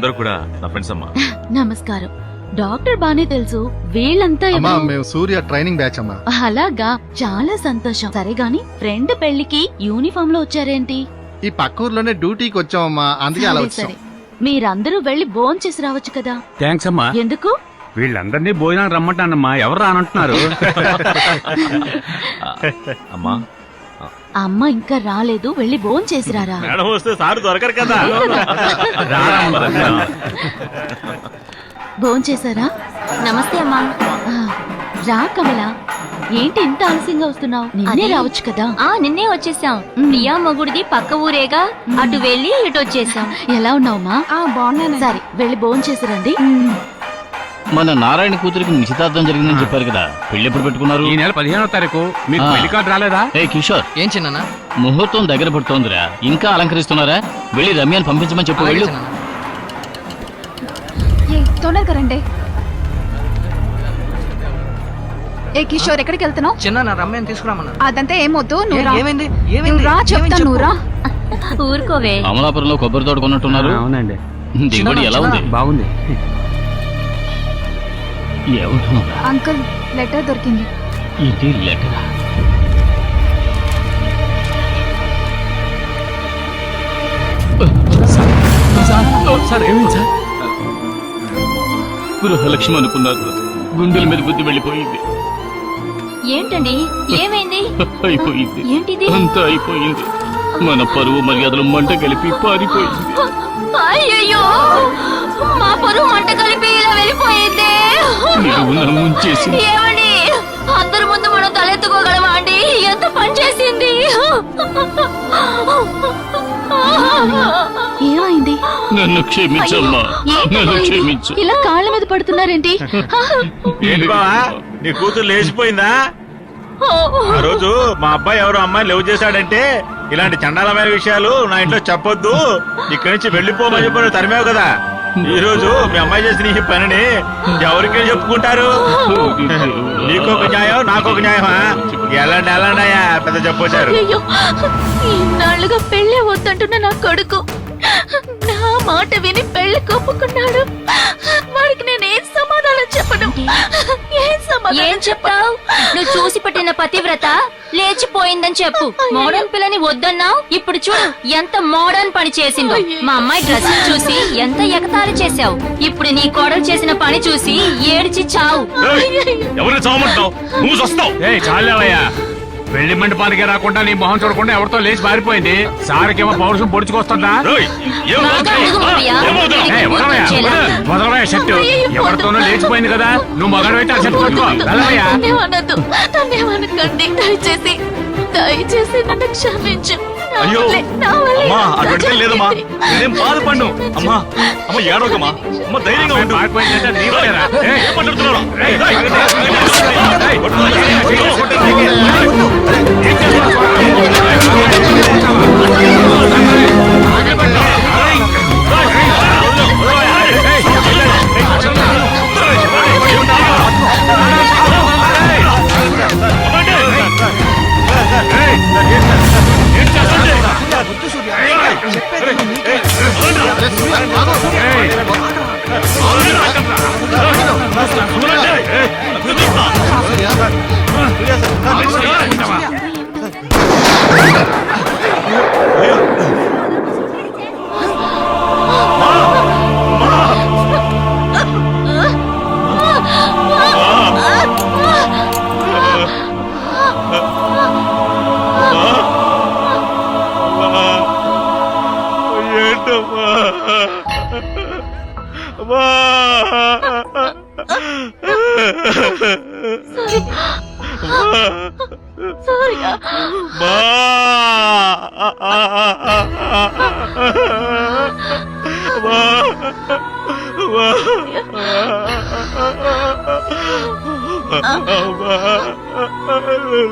వీళ్ళందరూ కూడా నా ఫ్రెండ్స్ అమ్మా. నమస్కారం. డాక్టర్ బానే తెలుసు, వీళ్ళంతా అమ్మా ఎవరు? మేము సూర్య ట్రైనింగ్ బ్యాచ్ అమ్మా. అలాగా, చాలా సంతోషం. సరే గాని ఫ్రెండ్ పెళ్లికి యూనిఫామ్ లో వచ్చారేంటి? ఈ పక్క ఊర్లోనే డ్యూటీకి వచ్చామమ్మా, అందుకే అలా సరే వచ్చాం. సరే, మీరందరూ వెళ్లి భోజనం చేసి రావచ్చు కదా. థ్యాంక్స్ అమ్మా. ఎందుకు? వీళ్ళందరినీ భోజనానికి రమ్మంటానమ్మా, ఎవరు రానంటున్నారు? అమ్మా అమ్మ ఇంకా రాలేదు, వెళ్లి భోజనం చేసి రారా. మేడం వస్తే సార్ దొరకరు కదా. భోజనం చేశారా? నమస్తే అమ్మా. ఆ, రా కమల. ఏంటి ఇంత ఆలస్యంగా వస్తున్నావు? నిన్నే రావచ్చు కదా. నిన్నే వచ్చేసాం. ప్రియా మొగుడిది పక్క ఊరేగా, అటు వెళ్ళి ఇటు వచ్చేసాం. ఎలా ఉన్నావమ్మా? బాగున్నాను. సరే, వెళ్లి భోజనం చేసి రండి. మన నారాయణ కూతురికి నిశ్చితార్థం జరిగిందని చెప్పారు కదా, పెళ్లి ఎప్పుడు పెట్టుకున్నారు? ఈ నెల 15వ తారీఖు. మీకు ఆ. పెళ్లి కార్డు రాలేదా? ఏ కిషోర్, ఏం చిన్న ముహూర్తం దగ్గర పడుతోందిరా, ఇంకా అలంకరిస్తున్నారా? వెళ్ళి రమ్యాన్ని పంపించమని చెప్పు. వెళ్ళు. తొందరగా రండి. ఏ కిషోర్, ఎక్కడికి వెళ్తున్నావు? చిన్న నా రమ్యని తీసుకురామన్నా. అదంతా ఏమొద్దు, నువ్వు రా. ఏమైంది? నువ్వు రా, చెప్తాను, నువ్వు రా. ఊరుకోవే. అమలాపురంలో కొబ్బరి తోట కొన్నట్టున్నారు. అవునండి. దిగుబడి ఎలా ఉంది? బాగుంది. ఎవరు అంకుల్, లెటర్ దొరికింది. ఇది లెటర్? సార్ ఏమైంది సార్? గృహలక్ష్మి అనుకున్నారు, గుండెల మీద బుద్ధి వెళ్ళిపోయింది. ఏంటండి, ఏమైంది? అయిపోయింది, ఏంటిది? అంతా అయిపోయింది. మన పరువు మర్యాదలు మంట కలిపి పారిపోయింది. అయ్యయ్యో, మా పరువు మంట కలిపి ఇలా వెళ్ళిపోయింది. నిలువున ముంచేసి. ఏమండి, అందరి ముందు మనం తలెత్తుకోగలమా అండి? ఎంత పని చేసింది. ఏమైంది? నన్ను క్షమించమ్మా, నన్ను క్షమించు. ఇలా కాళ్ళ మీద పడుతున్నారేంటి? ఏంటి బావా, నీ కూతురు లేచిపోయిందా? ఆ రోజు మా అబ్బాయి ఎవరో అమ్మాయిని లవ్ చేశాడంటే ఇలాంటి చండాలమైన విషయాలు నా ఇంట్లో చెప్పొద్దు, ఇక్కడి నుంచి వెళ్ళిపోమని చెప్పి తరిమావు కదా. ఈ రోజు మీ అమ్మాయి చేసిన ఈ పనిని ఎవరికైనా చెప్పుకుంటారు. నీకొక న్యాయం, నాకొక న్యాయమా? ఎలాంటి ఎలాంటయ్యా పెద్ద చెప్పొచ్చారు. అయ్యో, ఇన్నాళ్ళుగా పెళ్ళే వద్దంటున్న నా కొడుకు నా మాట విని పెళ్లి కొప్పుకున్నాడు. వాడికి నేను ఏం సమాధానం చెప్పను? ఏం చెప్తావు? నువ్వు చూసి పెట్టిన పతివ్రత లేచిపోయిందని చెప్పు. మోడర్న్ పిల్లని వద్దన్నావు, ఇప్పుడు చూడు ఎంత మోడర్న్ పని చేసిందో. మా అమ్మాయి డ్రెస్ చూసి ఎంత ఎగతాళి చేశావు, ఇప్పుడు నీ కోడలు చేసిన పని చూసి ఏడ్చి చావు. ఎవరిని చావమంటావు? నువ్వు వస్తావు. చాలేవయ్యా, పెళ్లి మండపానికి రాకుండా నీ మొహం చూడకుండా ఎవరితో లేచి పారిపోయింది. సార్కేమో పౌరుషం పొడుచుకొస్తుందా? మొదలవయ్యా షర్టు ఎవరితోనో లేచిపోయింది కదా, నువ్వు మగడైతే ఆ షర్టు పట్టుకో. వెళ్ళవయ్యా. తన్నేమనకండి, దయచేసి దయచేసి నన్ను క్షమించు. అయ్యో అమ్మా, అటువంటి లేదమ్మా, నేనేం బాధపడ్ను. అమ్మా అమ్మ ఏడవకమ్మా, అమ్మ ధైర్యంగా ఉండు. పారిపోయిందంటే నీ వల్లేరా? ఏయ్, ఏం మాట్లాడుతున్నావు?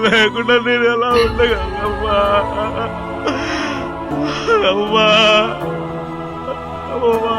లేకుండా నేను ఎలా ఉండగలమ్మా? అమ్మా అమ్మా